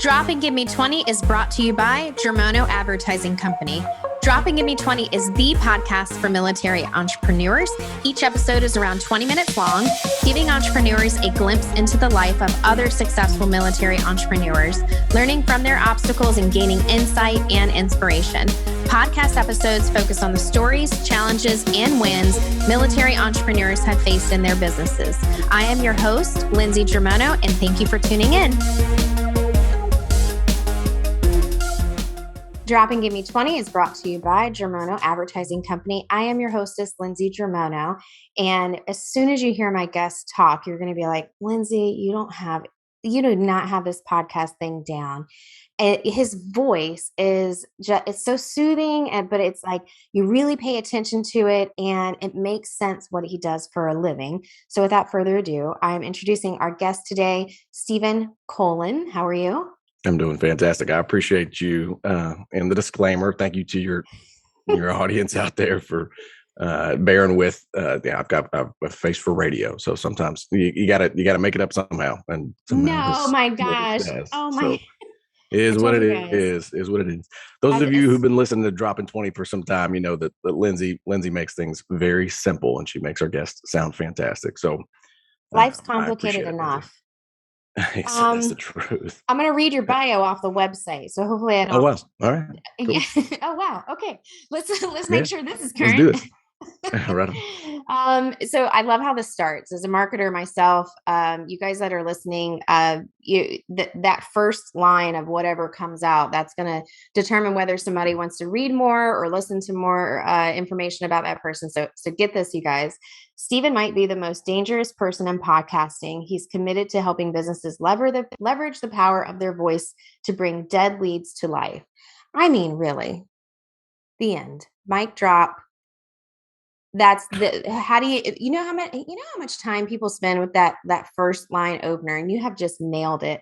Drop and Give Me 20 is brought to you by Germono Advertising Company. Drop and Give Me 20 is the podcast for military entrepreneurs. Each episode is around 20 minutes long, giving entrepreneurs a glimpse into the life of other successful military entrepreneurs, learning from their obstacles and gaining insight and inspiration. Podcast episodes focus on the stories, challenges, and wins military entrepreneurs have faced in their businesses. I am your host, Lindsay Germono, and thank you for tuning in. Drop and Give Me 20 is brought to you by Germono Advertising Company. I am your hostess, Lindsay Germono. And as soon as you hear my guest talk, you're going to be like, Lindsay, you do not have this podcast thing down. His voice is just, it's so soothing, but it's like you really pay attention to it and it makes sense what he does for a living. So without further ado, I'm introducing our guest today, Stephen Coleman. How are you? I'm doing fantastic. I appreciate you and the disclaimer. Thank you to your audience out there for bearing with. I've got a face for radio, so sometimes you gotta make it up somehow. And no, my gosh, oh my. So it is what it is. Is what it is. Those of you who've been listening to Dropping 20 for some time, you know that Lindsay makes things very simple, and she makes our guests sound fantastic. So life's complicated enough. That's the truth. I'm going to read your bio off the website. So hopefully I don't. Oh, wow. All right. Cool. Yeah. Oh, wow. Okay. Let's make sure this is current. Let's do this. Right. So I love how this starts. As a marketer myself, you guys that are listening, that first line of whatever comes out, that's going to determine whether somebody wants to read more or listen to more information about that person. So get this, you guys. Stephen might be the most dangerous person in podcasting. He's committed to helping businesses leverage the power of their voice to bring dead leads to life. I mean, really, the end. Mic drop. That's how do you know how much time people spend with that first line opener, and you have just nailed it.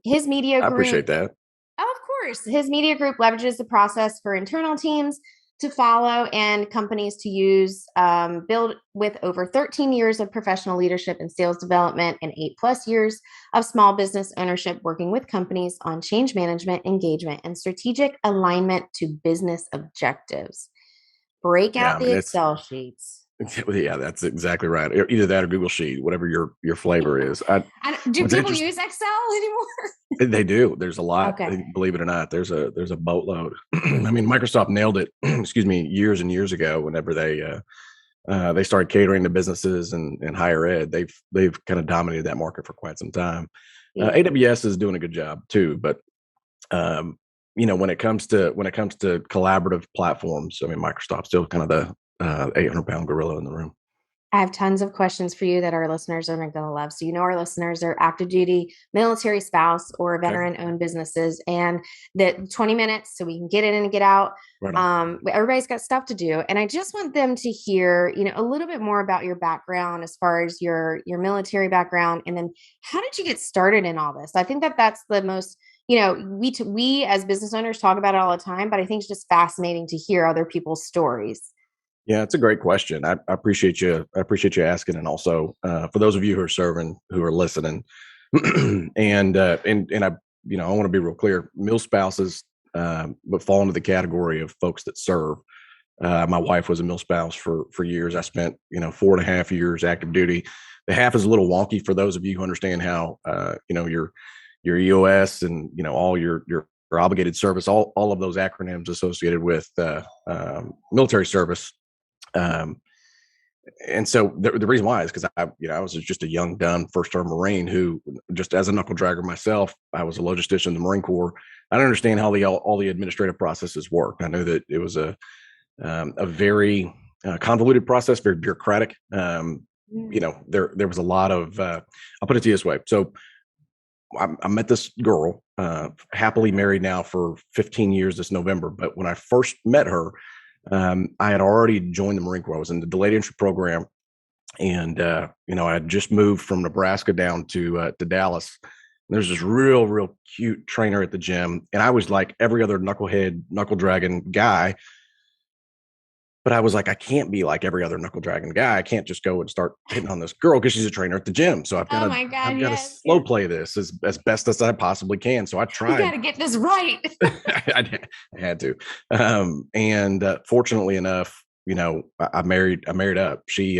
His media group, I appreciate that. Oh, of course. His media group leverages the process for internal teams to follow and companies to use, build with over 13 years of professional leadership and sales development and 8+ years of small business ownership, working with companies on change management, engagement, and strategic alignment to business objectives. Break out the Excel sheets. Yeah, that's exactly right. Either that or Google Sheet, whatever your flavor is. Do people use Excel anymore? They do. There's a lot. Okay. Believe it or not, there's a boatload. I mean, Microsoft nailed it. Excuse me, years and years ago. Whenever they started catering to businesses and higher ed, they've kind of dominated that market for quite some time. Yeah. AWS is doing a good job too, but when it comes to collaborative platforms, I mean, Microsoft's still kind of the 800-pound gorilla in the room. I have tons of questions for you that our listeners are going to love. So, our listeners are active duty, military spouse, or veteran-owned businesses, and the 20 minutes so we can get in and get out. Right. Everybody's got stuff to do, and I just want them to hear, a little bit more about your background as far as your military background, and then how did you get started in all this? I think that's the most. We as business owners talk about it all the time, but I think it's just fascinating to hear other people's stories. Yeah, it's a great question. I appreciate you. I appreciate you asking, and also for those of you who are serving, who are listening, and I want to be real clear. Mil spouses would fall into the category of folks that serve. My wife was a mil spouse for years. I spent 4.5 years active duty. The half is a little wonky for those of you who understand how your EOS and all your obligated service, all of those acronyms associated with military service. And so the reason why is because I was just a young, done first-term Marine who, just as a knuckle dragger myself, I was a logistician in the Marine Corps. I don't understand how all the administrative processes worked. I knew that it was a very convoluted process, very bureaucratic. There was a lot of. I'll put it to you this way. So I met this girl, happily married now for 15 years this November. But when I first met her, I had already joined the Marine Corps. I was in the delayed entry program, and I had just moved from Nebraska down to Dallas. And there's this real cute trainer at the gym, and I was like every other knuckle dragon guy. But I was like, I can't be like every other knuckle dragging guy. I can't just go and start hitting on this girl because she's a trainer at the gym. So Oh my God. I've got to Yes. slow play this as best as I possibly can. So I You got tried. to get this right. I had to. And fortunately enough, I married up. She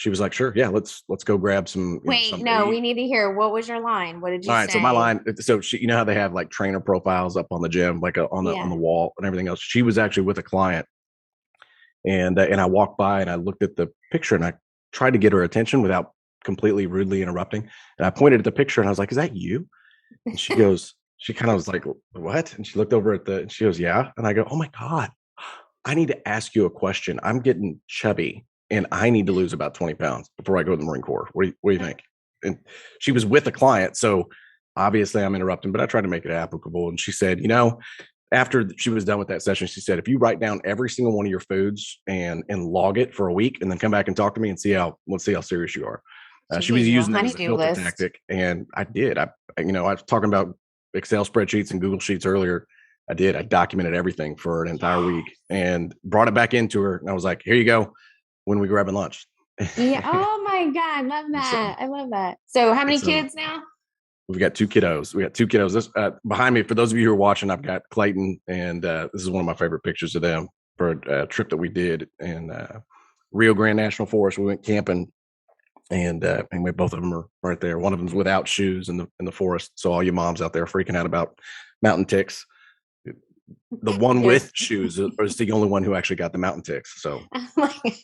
was like, sure, yeah, let's go grab some, Wait, something to no, eat. we need to hear, what was your line? What did All you right, so my say? line, so she, how they have like trainer profiles up on the gym, like on the Yeah. wall and everything else. She was actually with a client, and I walked by and I looked at the picture and I tried to get her attention without completely rudely interrupting. And I pointed at the picture and I was like, "Is that you?" And she kind of was like, "What?" And she looked over at and she goes, "Yeah." And I go, "Oh my God, I need to ask you a question. I'm getting chubby and I need to lose about 20 pounds before I go to the Marine Corps. What do you think?" And she was with a client. So obviously I'm interrupting, but I tried to make it applicable. And she said, after she was done with that session, she said, if you write down every single one of your foods and log it for a week and then come back and talk to me and let's see how serious you are. She She was gave you a using that as a honeydew filter list. tactic. And I did. I was talking about Excel spreadsheets and Google Sheets earlier. I did. I documented everything for an entire week and brought it back into her. And I was like, here you go. When we grabbing lunch. Yeah. Oh my God. Love So that. I love that. So how many it's kids now? we've got two kiddos. We got two kiddos. This behind me, for those of you who are watching, I've got Clayton, and this is one of my favorite pictures of them for a trip that we did in Rio Grande National Forest. We went camping, and anyway, both of them are right there. One of them's without shoes in the forest. So all you moms out there freaking out about mountain ticks, the one There's with shoes is the only one who actually got the mountain ticks. So, oh my God.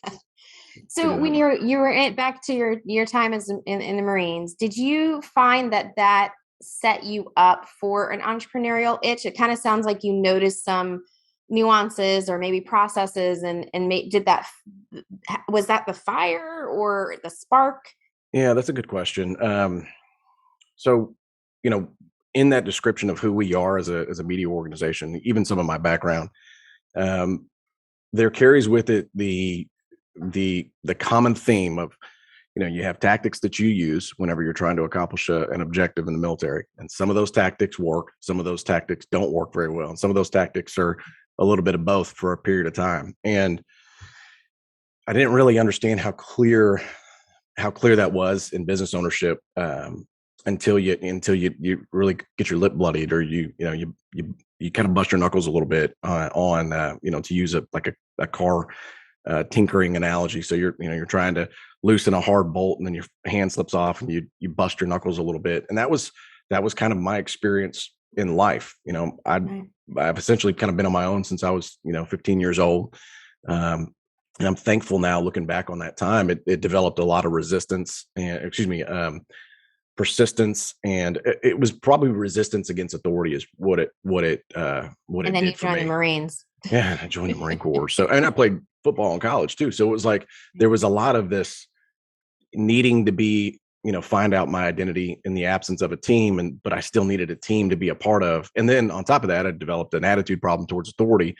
So when you were back to your time as in the Marines, did you find that set you up for an entrepreneurial itch? It kind of sounds like you noticed some nuances or maybe processes and did that, was that the fire or the spark? yeah, that's a good question. So, you know, in that description of who we are as a media organization, even some of my background, um, there carries with it the common theme of, you have tactics that you use whenever you're trying to accomplish an objective in the military, and some of those tactics work, some of those tactics don't work very well, and some of those tactics are a little bit of both for a period of time. And I didn't really understand how clear that was in business ownership, until you really get your lip bloodied, or you kind of bust your knuckles a little bit on to use a car tinkering analogy. So you're trying to loosen a hard bolt and then your hand slips off and you bust your knuckles a little bit. And that was kind of my experience in life. I've essentially kind of been on my own since I was 15 years old. And I'm thankful now, looking back on that time, it developed a lot of resistance and persistence, and it was probably resistance against authority is what And it then you did for joined the me. Marines. Yeah, I joined the Marine Corps. So, and I played football in college too. So it was like there was a lot of this needing to be, find out my identity in the absence of a team, but I still needed a team to be a part of. And then on top of that, I developed an attitude problem towards authority,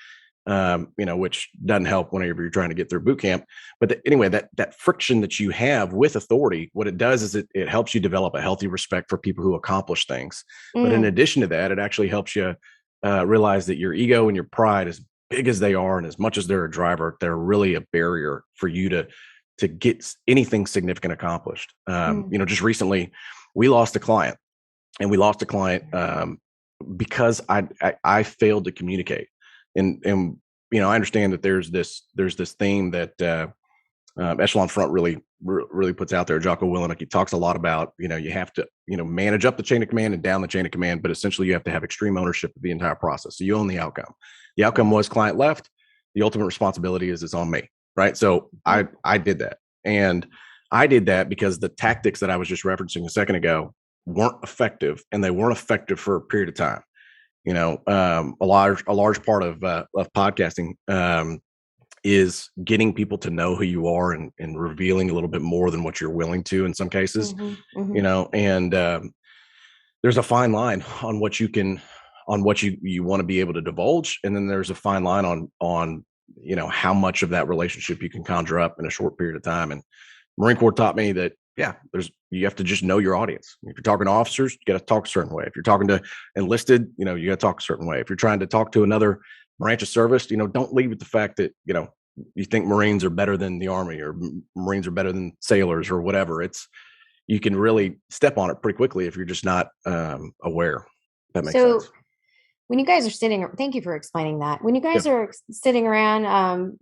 which doesn't help whenever you're trying to get through boot camp. But anyway, that friction that you have with authority, what it does is it helps you develop a healthy respect for people who accomplish things. But in Mm, addition to that, it actually helps you realize that your ego and your pride, as big as they are, and as much as they're a driver, they're really a barrier for you to get anything significant accomplished. mm, Just recently, we lost a client, and we lost a client because I failed to communicate. And I understand that there's this theme that Echelon Front really puts out there. Jocko Willenick, he talks a lot about, you have to, manage up the chain of command and down the chain of command, but essentially you have to have extreme ownership of the entire process. So you own the outcome. The outcome was client left. The ultimate responsibility is on me. Right. So I did that. And I did that because the tactics that I was just referencing a second ago weren't effective, and they weren't effective for a period of time. A large part of podcasting is getting people to know who you are, and revealing a little bit more than what you're willing to in some cases. mhm, mhm. And there's a fine line on what you want to be able to divulge, and then there's a fine line on how much of that relationship you can conjure up in a short period of time. And Marine Corps taught me that, yeah, you have to just know your audience. If you're talking to officers, you got to talk a certain way. If you're talking to enlisted, you got to talk a certain way. If you're trying to talk to another branch of service, don't lead with the fact that, you think Marines are better than the Army, or Marines are better than sailors, or whatever. You can really step on it pretty quickly if you're just not aware. If that makes So sense. when you guys are sitting, thank you for explaining that. When you Yeah. guys are sitting around,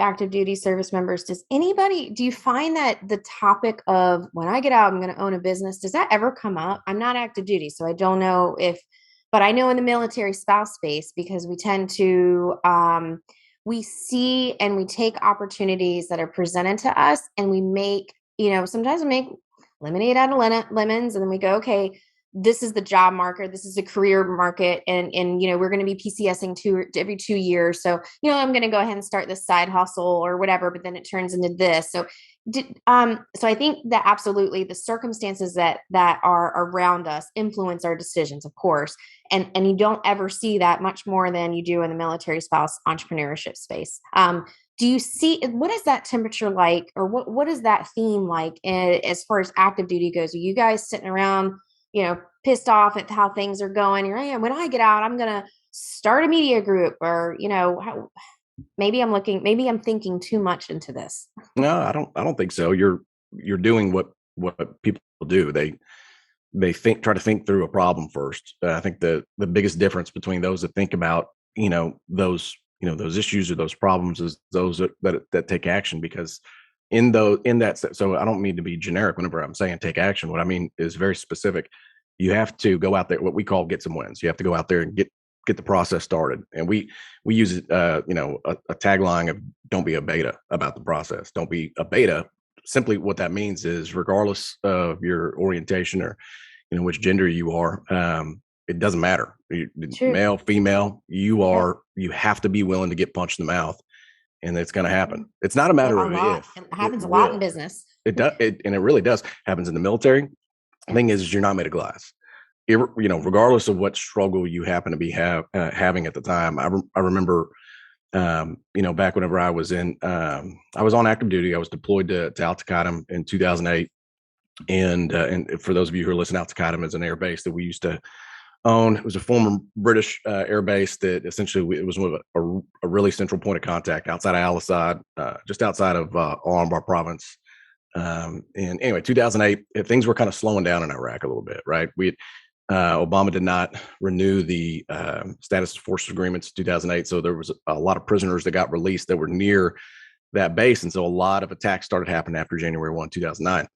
active duty service members, do you find that the topic of when I get out, I'm going to own a business, does that ever come up? I'm not active duty, so I don't know but I know in the military spouse space, because we tend to, we see and we take opportunities that are presented to us, and we make, sometimes we make lemonade out of lemons, and then we go, okay, this is the job market, this is the career market, and we're going to be PCSing every 2 years, so I'm going to go ahead and start this side hustle or whatever, but then it turns into this. So I think that absolutely the circumstances that are around us influence our decisions, of course, and you don't ever see that much more than you do in the military spouse entrepreneurship space. Do you see, what is that temperature like, or what is that theme like, as far as active duty goes? Are you guys sitting around, pissed off at how things are going? You're like, when I get out, I'm gonna start a media group, or maybe I'm thinking too much into this. No, I don't think so. You're doing what people do. They try to think through a problem first. I think the biggest difference between those that think about, those issues or those problems, is those that take action. Because so I don't mean to be generic whenever I'm saying take action. What I mean is very specific. You have to go out there, what we call get some wins. You have to go out there and get the process started. And we use a tagline of don't be a beta about the process. Don't be a beta. Simply what that means is, regardless of your orientation or which gender you are, it doesn't matter. Male, female, you have to be willing to get punched in the mouth, and it's going to happen. It's not a matter of if. It happens a lot in business. It does, and it really does. Happens in the military. The thing is you're not made of glass. Regardless of what struggle you happen to be having at the time. I remember, back whenever I was I was on active duty. I was deployed to Al Taqaddum in 2008. And for those of you who are listening, Al Taqaddum is an air base that we used to own. It was a former British air base that essentially it was a really central point of contact outside of Al Asad, just outside of Al-Anbar province. And anyway, 2008, things were kind of slowing down in Iraq a little bit, right? Obama did not renew the status of forces agreements in 2008. So there was a lot of prisoners that got released that were near that base. And so a lot of attacks started happening after January 1, 2009.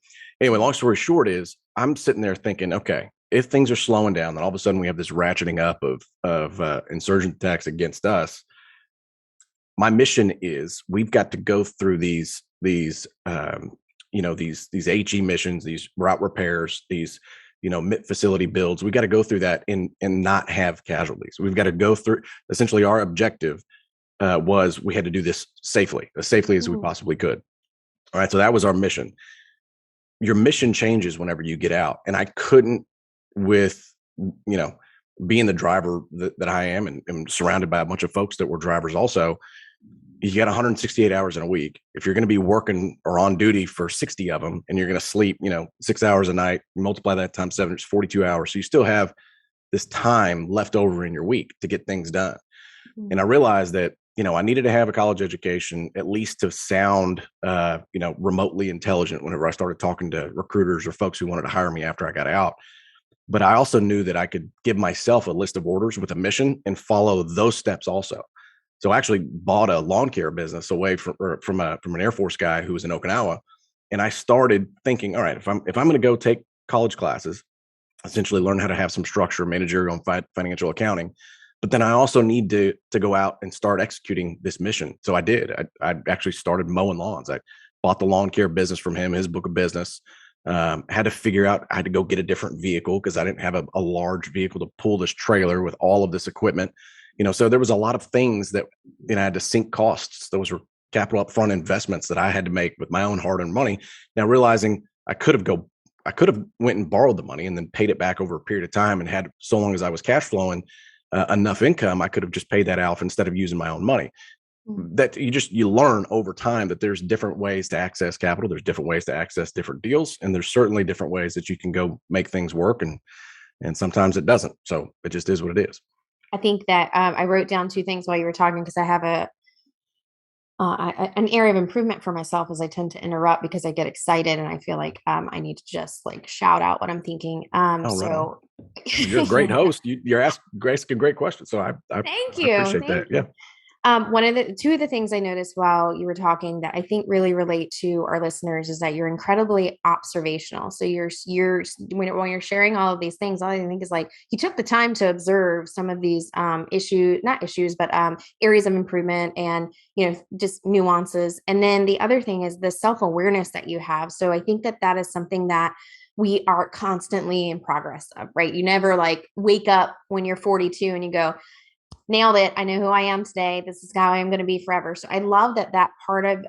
Anyway, long story short is I'm sitting there thinking, okay, if things are slowing down, then all of a sudden we have this ratcheting up of insurgent attacks against us. My mission is we've got to go through these HE missions, these route repairs, these MIT facility builds. We got to go through that and not have casualties. We've got to go through, essentially our objective was we had to do this safely, as safely as we possibly could. All right. So that was our mission. Your mission changes whenever you get out. And I couldn't, with, being the driver that I am, and surrounded by a bunch of folks that were drivers also, you got 168 hours in a week. If you're going to be working or on duty for 60 of them, and you're going to sleep, 6 hours a night, multiply that times 7, it's 42 hours. So you still have this time left over in your week to get things done. And I realized that, I needed to have a college education, at least to sound, remotely intelligent whenever I started talking to recruiters or folks who wanted to hire me after I got out. But I also knew that I could give myself a list of orders with a mission and follow those steps also. So I actually bought a lawn care business away from an Air Force guy who was in Okinawa. And I started thinking, all right, if I'm going to go take college classes, essentially learn how to have some structure, managerial and financial accounting, but then I also need to go out and start executing this mission. So I did. I actually started mowing lawns. I bought the lawn care business from him, his book of business. Had to figure out, I had to go get a different vehicle because I didn't have a large vehicle to pull this trailer with all of this equipment. So there was a lot of things that, I had to sink costs. Those were capital upfront investments that I had to make with my own hard-earned money. Now realizing I could have went and borrowed the money and then paid it back over a period of time, and had, so long as I was cash flowing enough income, I could have just paid that off instead of using my own money. That you learn over time that there's different ways to access capital. There's different ways to access different deals. And there's certainly different ways that you can go make things work. And sometimes it doesn't. So it just is what it is. I think that I wrote down two things while you were talking because I have an area of improvement for myself is I tend to interrupt because I get excited and I feel like I need to just like shout out what I'm thinking. Oh, right on. So You're a great host. You're asking great questions. So I thank you. appreciate that. Thank Yeah. you. Two of the things I noticed while you were talking that I think really relate to our listeners is that you're incredibly observational. So when you're sharing all of these things, all I think is like you took the time to observe some of these not issues, but areas of improvement and just nuances. And then the other thing is the self awareness that you have. So I think that that is something that we are constantly in progress of, right? You never like wake up when you're 42 and you go, nailed it. I know who I am today. This is how I'm going to be forever. So I love that part of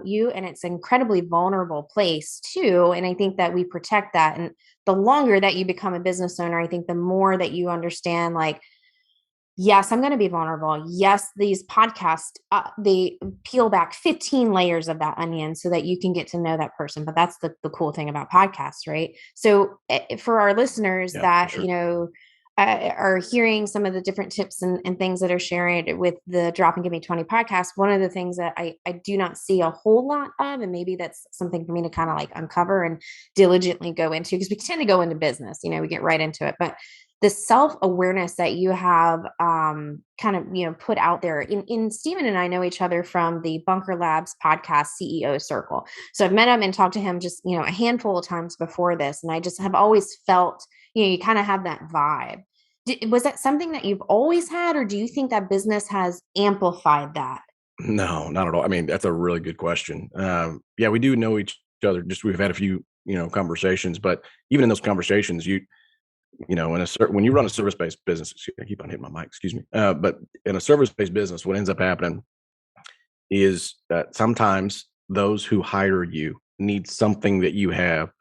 you, and it's an incredibly vulnerable place too. And I think that we protect that. And the longer that you become a business owner, I think the more that you understand, like, yes, I'm going to be vulnerable. Yes, these podcasts, they peel back 15 layers of that onion so that you can get to know that person. But that's the cool thing about podcasts, right? So for our listeners Yeah, that, sure. are hearing some of the different tips and things that are sharing with the Drop and Give Me 20 podcast, one of the things that I do not see a whole lot of, and maybe that's something for me to kind of like uncover and diligently go into, because we tend to go into business, we get right into it. But the self-awareness that you have kind of put out there in Stephen and I know each other from the Bunker Labs podcast CEO circle. So I've met him and talked to him just a handful of times before this, and I just have always felt you kind of have that vibe. Was that something that you've always had, or do you think that business has amplified that? No, not at all. I mean, that's a really good question. Yeah, we do know each other. Just we've had a few, conversations, but even in those conversations, when you run a service-based business, I keep on hitting my mic, excuse me. But in a service-based business, what ends up happening is that sometimes those who hire you need something that you have,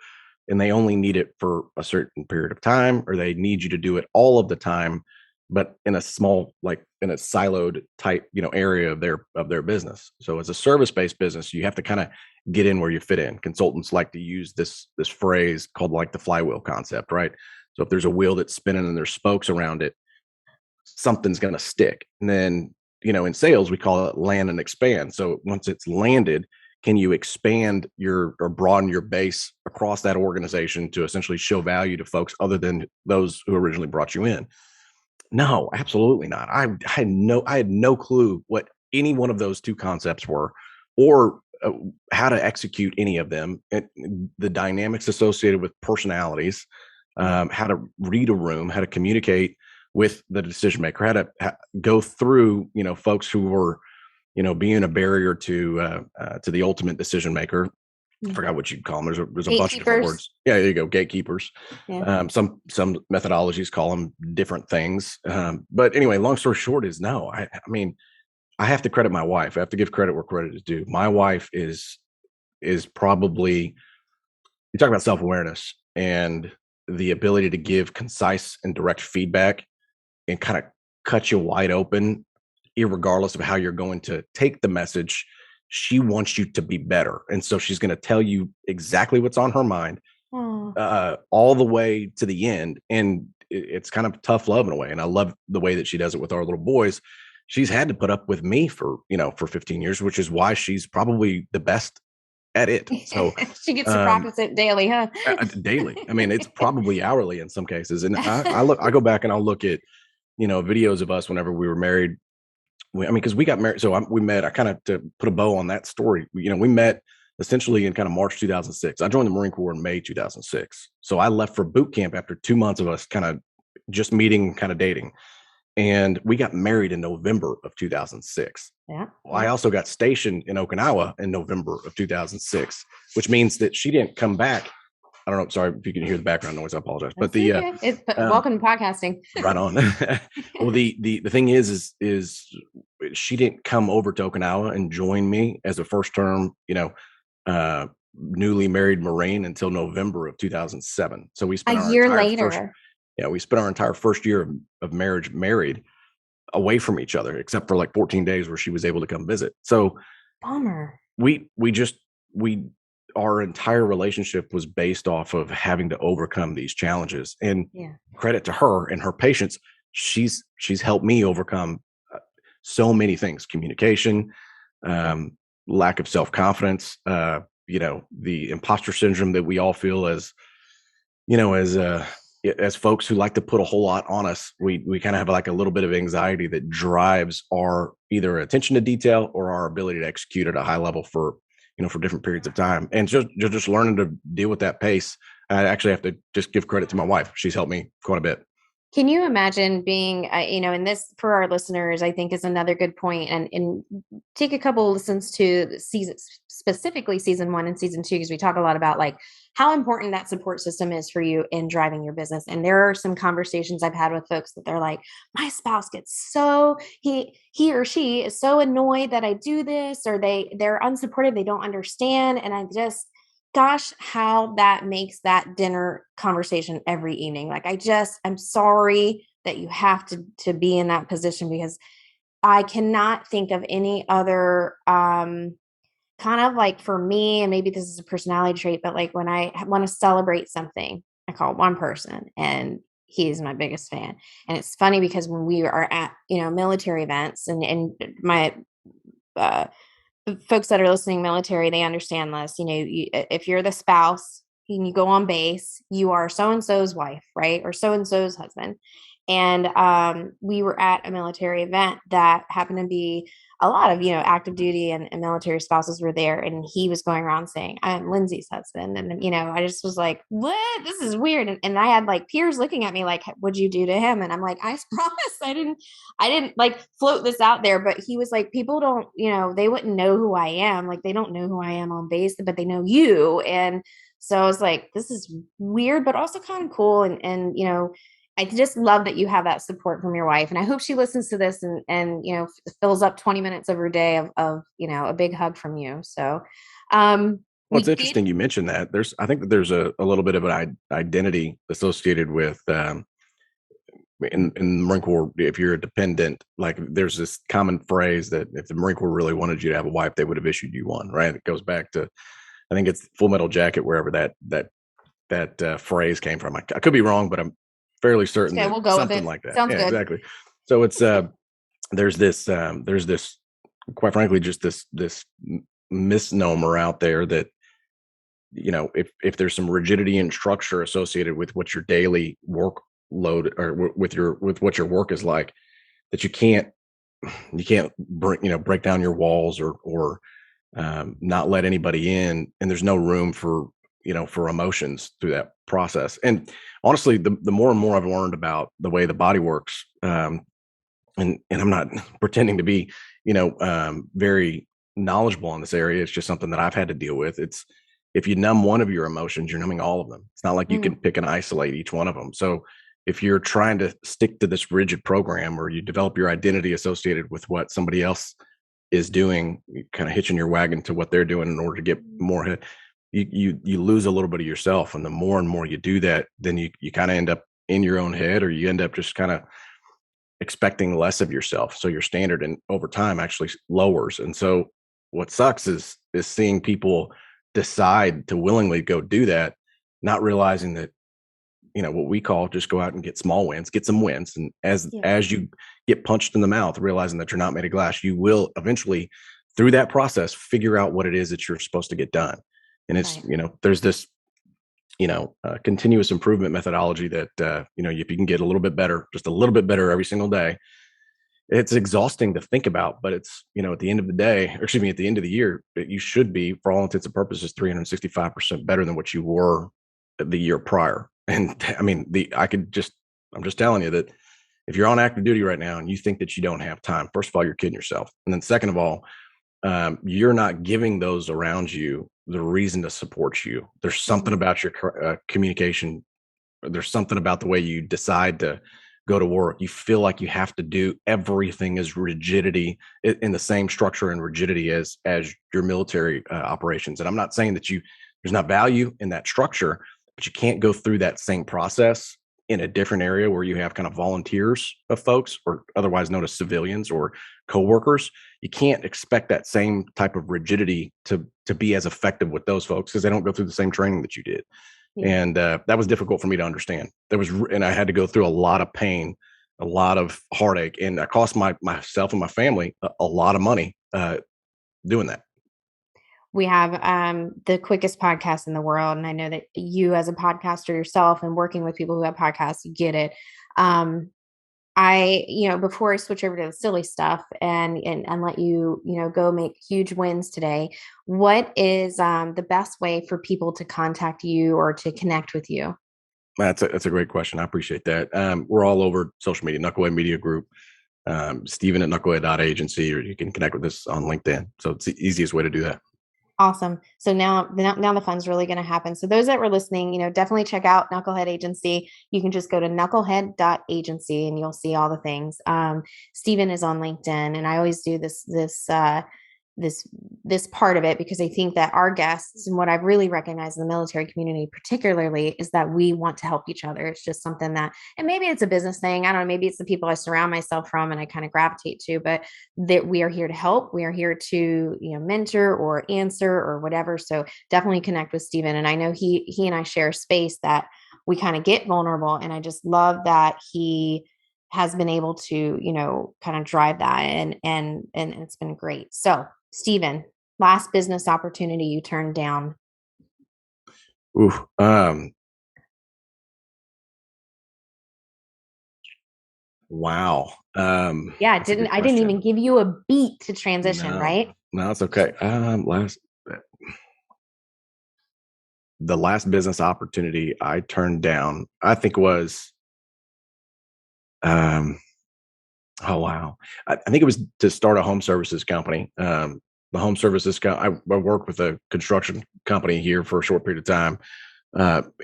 and they only need it for a certain period of time, or they need you to do it all of the time, but in a small, like in a siloed type, area of their business. So as a service-based business, you have to kind of get in where you fit in. Consultants like to use this phrase called like the flywheel concept, right? So if there's a wheel that's spinning and there's spokes around it, something's going to stick. And then, in sales, we call it land and expand. So once it's landed, can you expand or broaden your base across that organization to essentially show value to folks other than those who originally brought you in? No, absolutely not. I had no clue what any one of those two concepts were, or how to execute any of them. The dynamics associated with personalities, how to read a room, how to communicate with the decision maker, how to go through, folks who were, being a barrier to the ultimate decision maker. I forgot what you'd call them. There's a bunch of different words. Yeah, there you go. Gatekeepers. Yeah. Some methodologies call them different things. But anyway, long story short is no. I mean, I have to credit my wife. I have to give credit where credit is due. My wife is probably, you talk about self-awareness and the ability to give concise and direct feedback and kind of cut you wide open, irregardless of how you're going to take the message. She wants you to be better. And so she's going to tell you exactly what's on her mind, all the way to the end. And it's kind of tough love in a way. And I love the way that she does it with our little boys. She's had to put up with me for 15 years, which is why she's probably the best at it. So she gets to practice it daily, huh? Daily. I mean, it's probably hourly in some cases. And I go back and I'll look at, videos of us whenever we were married. Because we got married. So we met, I kind of, to put a bow on that story, we met essentially in kind of March 2006. I joined the Marine Corps in May 2006. So I left for boot camp after 2 months of us kind of just meeting, kind of dating. And we got married in November of 2006. Yeah. Well, I also got stationed in Okinawa in November of 2006, which means that she didn't come back. I don't know. Sorry if you can hear the background noise. I apologize. But welcome to podcasting. Right on. Well, the thing is she didn't come over to Okinawa and join me as a first term, newly married Marine until November of 2007. So we spent a year later. We spent our entire first year of marriage married away from each other, except for like 14 days where she was able to come visit. So bummer. Our entire relationship was based off of having to overcome these challenges, and credit to her and her patience. she's helped me overcome so many things: communication, lack of self-confidence, the imposter syndrome that we all feel as, as folks who like to put a whole lot on us. We kind of have like a little bit of anxiety that drives our either attention to detail or our ability to execute at a high level for different periods of time. And just learning to deal with that pace. I actually have to just give credit to my wife. She's helped me quite a bit. Can you imagine being, and this for our listeners, I think is another good point, and take a couple listens to specifically season 1 and season 2, because we talk a lot about like how important that support system is for you in driving your business. And there are some conversations I've had with folks that they're like, my spouse gets he or she is so annoyed that I do this, or they're unsupportive, they don't understand. And gosh, how that makes that dinner conversation every evening. Like, I'm sorry that you have to be in that position, because I cannot think of any other, kind of like for me, and maybe this is a personality trait, but like when I want to celebrate something, I call one person and he's my biggest fan. And it's funny because when we are at, military events, and my, folks that are listening military, they understand this. If you're the spouse and you go on base, you are so and so's wife, right, or so and so's husband. And we were at a military event that happened to be a lot of active duty and military spouses were there, and he was going around saying, I'm Lindsay's husband. And then I just was like, what, this is weird. And I had like peers looking at me like, what'd you do to him? And I'm like, I promise I didn't like float this out there. But he was like, people don't, they wouldn't know who I am, like they don't know who I am on base, but they know you. And so I was like, this is weird, but also kind of cool. And I just love that you have that support from your wife. And I hope she listens to this and fills up 20 minutes of her day of a big hug from you. So, well, it's interesting you mentioned that. I think that there's a little bit of an identity associated with, in the Marine Corps, if you're a dependent, like there's this common phrase that if the Marine Corps really wanted you to have a wife, they would have issued you one, right? It goes back to, I think it's Full Metal Jacket, wherever that phrase came from. I could be wrong, but I'm fairly certain okay, that we'll go something with it. like that. Sounds good. Exactly. So it's there's this quite frankly just this misnomer out there that if there's some rigidity and structure associated with what your daily workload or with what your work is like, that you can't break down your walls or not let anybody in, and there's no room for emotions through that process. And honestly, the more and more I've learned about the way the body works, and I'm not pretending to be very knowledgeable in this area. It's just something that I've had to deal with. It's, if you numb one of your emotions, you're numbing all of them. It's not like you can pick and isolate each one of them. So if you're trying to stick to this rigid program, or you develop your identity associated with what somebody else is doing, kind of hitching your wagon to what they're doing in order to get more ahead, you lose a little bit of yourself. And the more and more you do that, then you kind of end up in your own head, or you end up just kind of expecting less of yourself. So your standard, and over time, actually lowers. And so what sucks is seeing people decide to willingly go do that, not realizing that what we call just go out and get small wins, get some wins. And as you get punched in the mouth, realizing that you're not made of glass, you will eventually, through that process, figure out what it is that you're supposed to get done. And it's, there's this, continuous improvement methodology that, if you can get a little bit better, just a little bit better every single day, it's exhausting to think about, but it's, at the end of the day, or excuse me, at the end of the year, you should be, for all intents and purposes, 365% better than what you were the year prior. And I mean, I'm just telling you that if you're on active duty right now and you think that you don't have time, first of all, you're kidding yourself. And then second of all, you're not giving those around you the reason to support you. There's something about your communication. There's something about the way you decide to go to work. You feel like you have to do everything as rigidity in the same structure and rigidity as your military operations. And I'm not saying that there's not value in that structure, but you can't go through that same process in a different area where you have kind of volunteers of folks, or otherwise known as civilians or coworkers. You can't expect that same type of rigidity to be as effective with those folks, because they don't go through the same training that you did. Yeah. And that was difficult for me to understand. And I had to go through a lot of pain a lot of heartache, and I cost myself and my family a lot of money doing that. We have the quickest podcast in the world. And I know that you, as a podcaster yourself and working with people who have podcasts, you get it. Before I switch over to the silly stuff and let you, go make huge wins today, what is the best way for people to contact you or to connect with you? That's a great question. I appreciate that. We're all over social media, Knucklehead Media Group, Stephen at Knucklehead.agency, or you can connect with us on LinkedIn. So it's the easiest way to do that. Awesome. So now the fun's really going to happen. So those that were listening, definitely check out Knucklehead Agency. You can just go to knucklehead.agency and you'll see all the things. Stephen is on LinkedIn, and I always do this part of it because I think that our guests, and what I've really recognized in the military community particularly, is that we want to help each other. It's just something that, and maybe it's a business thing, I don't know, maybe it's the people I surround myself from and I kind of gravitate to, but that we are here to help. We are here to, mentor or answer or whatever. So definitely connect with Stephen. And I know he and I share a space that we kind of get vulnerable, and I just love that he has been able to, kind of drive that, and it's been great. So Stephen, last business opportunity you turned down. Ooh, wow. Yeah, I didn't even give you a beat to transition, right? No, it's okay. The last business opportunity I turned down, I think was, oh wow, I think it was to start a home services company. The home services I worked with a construction company here for a short period of time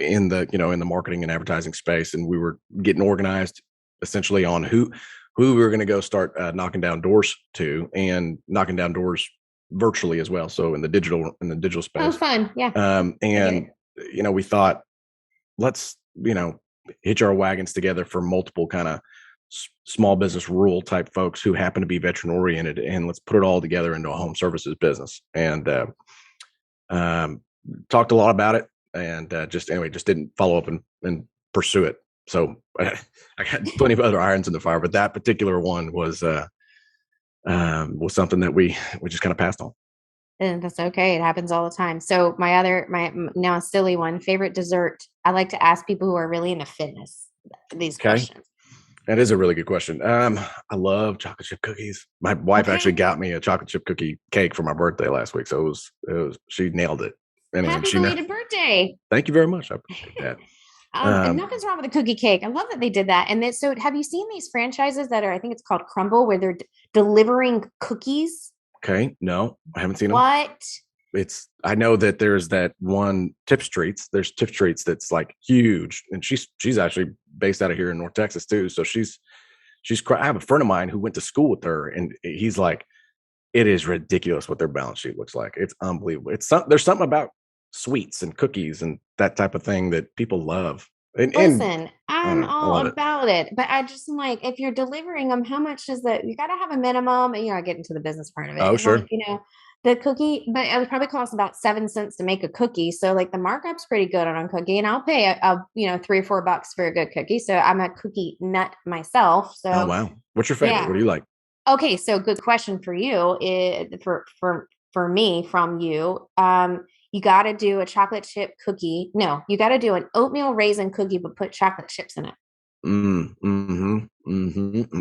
in the marketing and advertising space, and we were getting organized essentially on who we were going to go start knocking down doors to, and knocking down doors virtually as well. So in the digital space. Oh, fun, yeah. And we thought, let's hitch our wagons together for multiple kind of small business rural type folks who happen to be veteran oriented, and let's put it all together into a home services business. And talked a lot about it, and just didn't follow up and pursue it. So I got plenty of other irons in the fire, but that particular one was something that we just kind of passed on. And that's okay. It happens all the time. So my now a silly one, favorite dessert. I like to ask people who are really into fitness these questions. That is a really good question. I love chocolate chip cookies. My wife actually got me a chocolate chip cookie cake for my birthday last week. So it was she nailed it. Anyway, happy belated birthday. Thank you very much. I appreciate that. And nothing's wrong with a cookie cake. I love that they did that. And then, so have you seen these franchises that are, I think it's called Crumble, where they're delivering cookies? Okay. No, I haven't seen them. What? I know that there's that one Tips Treats. There's Tips Treats that's like huge, and she's actually based out of here in North Texas too. So I have a friend of mine who went to school with her, and he's like, it is ridiculous what their balance sheet looks like. It's unbelievable. There's something about sweets and cookies and that type of thing that people love. Listen, I'm all about it, but I just am like, if you're delivering them, how much is that? You got to have a minimum. And, I get into the business part of it. Oh, sure. The cookie, but it would probably cost about 7 cents to make a cookie. So like the markup's pretty good on a cookie, and I'll pay $3 or $4 for a good cookie. So I'm a cookie nut myself. So oh wow, what's your favorite? Yeah. What do you like? Okay, so good question for you. For me from you, you got to do a chocolate chip cookie. No, you got to do an oatmeal raisin cookie, but put chocolate chips in it.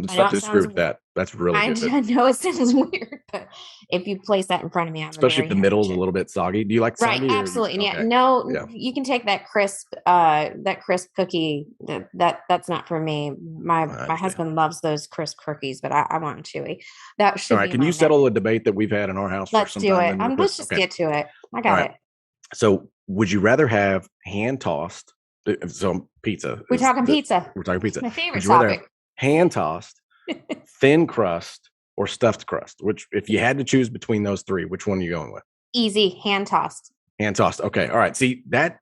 Stop to screw with that. That's really good. I know it sounds weird, but if you place that in front of me, especially if the middle's a little bit soggy. Do you like soggy? Right, absolutely. Okay. Yeah, you can take that crisp cookie. That's not for me. My husband loves those crisp cookies, but I want them chewy. That should. All right. Can you settle a debate that we've had in our house? Let's do it. Let's just get to it. I got it. So, would you rather have hand tossed? So pizza. We're talking pizza. My favorite topic. Hand tossed, thin crust, or stuffed crust? Which, if you had to choose between those three, which one are you going with? Easy, hand tossed. Hand tossed. Okay. All right. See that?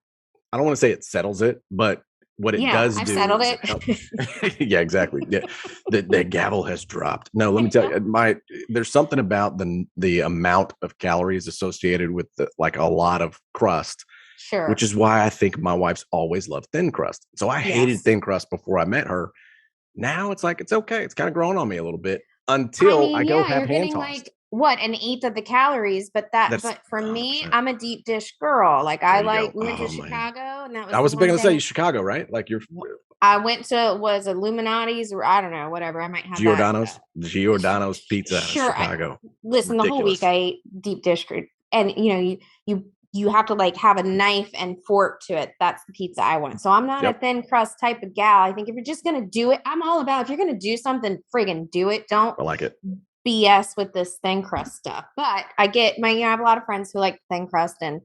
I don't want to say it settles it, but what it does I've do. Settled it. Yeah, exactly. Yeah, the gavel has dropped. No, let me tell you, there's something about the amount of calories associated with a lot of crust. Sure. Which is why I think my wife's always loved thin crust. So I hated thin crust before I met her. Now it's like, it's okay. It's kind of growing on me a little bit until I go have you're hand getting tossed. like what, an eighth of the calories, but for me, 100%. I'm a deep dish girl. Like There you go. we went to Man. Chicago, and that was I the was one going to say thing. Chicago, right? Like you're I went to Illuminati's, or I don't know, whatever. I might have Giordano's pizza out of Sure. Chicago. Listen, the whole week I ate deep dish, and you have to like have a knife and fork to it. That's the pizza I want. So I'm not a thin crust type of gal. I think if you're just gonna do it, I'm all about, if you're gonna do something, friggin' do it. Don't I like it. BS with this thin crust stuff. But I have a lot of friends who like thin crust, and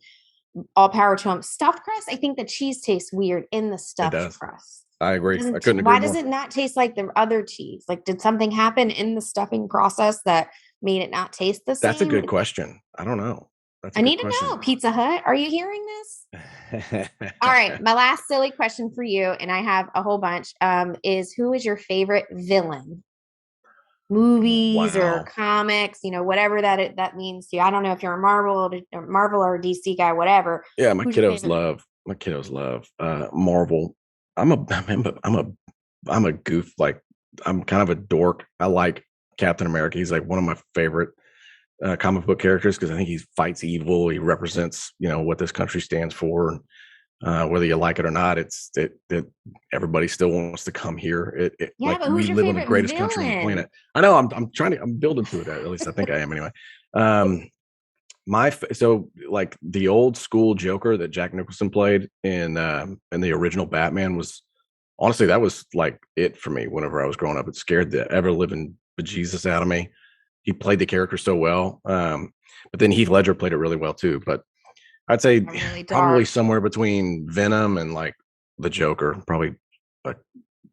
all power to them. Stuffed crust, I think the cheese tastes weird in the stuffed crust. I agree. I couldn't agree Why more. does it not taste like the other cheese? Like, did something happen in the stuffing process that made it not taste the same? That's a good question. I don't know. I need to know. Pizza Hut, are you hearing this? All right. My last silly question for you, and I have a whole bunch, is who is your favorite villain? Movies or comics, whatever that means to you. I don't know if you're a Marvel or DC guy, whatever. Yeah, my kiddos love Marvel. I'm a goof. Like, I'm kind of a dork. I like Captain America. He's like one of my favorite comic book characters because I think he fights evil. He represents, what this country stands for. Whether you like it or not, it's that everybody still wants to come here. But we live on the greatest country on the planet. I know. I'm building to it. At least I think I am anyway. So like the old school Joker that Jack Nicholson played in the original Batman was, honestly, that was like it for me whenever I was growing up. It scared the ever living bejesus out of me. He played the character so well. But then Heath Ledger played it really well too. But I'd say probably somewhere between Venom and like the Joker. Probably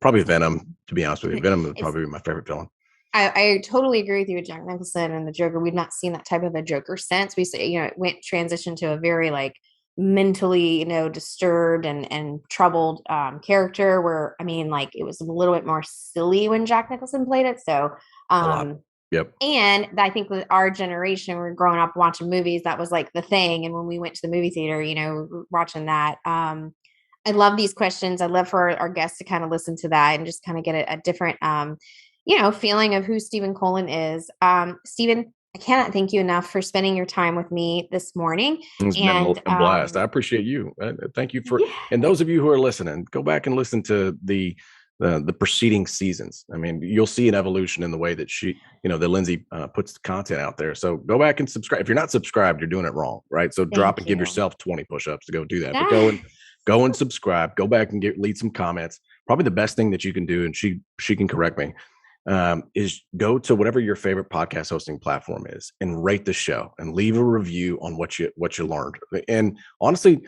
Venom, to be honest with you. Venom would probably be my favorite villain. I totally agree with you with Jack Nicholson and the Joker. We've not seen that type of a Joker since. We say, it went transition to a very like mentally, disturbed and troubled character where, it was a little bit more silly when Jack Nicholson played it. So, Yep. And I think with our generation, we're growing up watching movies. That was like the thing. And when we went to the movie theater, watching that, I love these questions. I love for our guests to kind of listen to that and just kind of get a different, feeling of who Stephen Coleman is. Stephen, I cannot thank you enough for spending your time with me this morning. It's been a blast. I appreciate you. Thank you and those of you who are listening, go back and listen to the preceding seasons. I mean, you'll see an evolution in the way that that Lindsay puts the content out there. So go back and subscribe. If you're not subscribed, you're doing it wrong, right? So give yourself 20 push-ups to go do that. But go and subscribe. Go back and leave some comments. Probably the best thing that you can do, and she can correct me, is go to whatever your favorite podcast hosting platform is and rate the show and leave a review on what you learned. And honestly,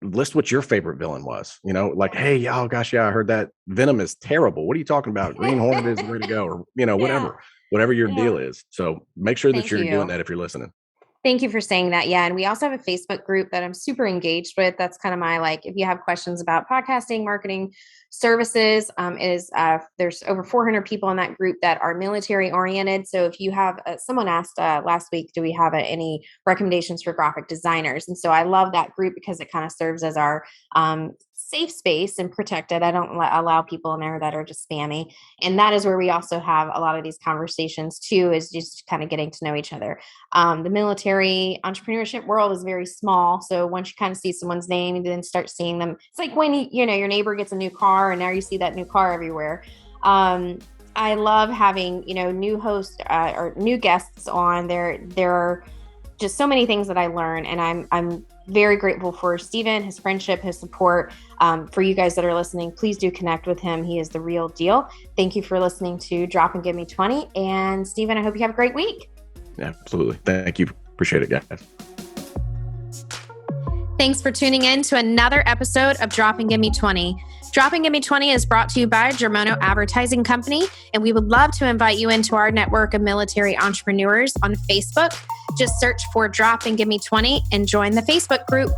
list what your favorite villain was. Like, hey, oh gosh, yeah, I heard that Venom is terrible. What are you talking about? Green Hornet is the way to go, or whatever your deal is. So make sure that you're doing that if you're listening. Thank you for saying that. Yeah. And we also have a Facebook group that I'm super engaged with. That's kind of my, if you have questions about podcasting, marketing, services, there's over 400 people in that group that are military oriented. So if you have, someone asked last week, do we have any recommendations for graphic designers? And so I love that group because it kind of serves as our safe space and protected. I don't allow people in there that are just spammy. And that is where we also have a lot of these conversations too, is just kind of getting to know each other. The military entrepreneurship world is very small. So once you kind of see someone's name and then start seeing them, it's like when your neighbor gets a new car and now you see that new car everywhere. I love having, new hosts or new guests on there. There are just so many things that I learn, and I'm very grateful for Stephen, his friendship, his support. For you guys that are listening, please do connect with him. He is the real deal. Thank you for listening to Drop and Give Me 20. And Stephen, I hope you have a great week. Yeah, absolutely. Thank you. Appreciate it, guys. Thanks for tuning in to another episode of Drop and Give Me 20. Drop and Give Me 20 is brought to you by Germono Advertising Company, and we would love to invite you into our network of military entrepreneurs on Facebook. Just search for Drop and Give Me 20 and join the Facebook group.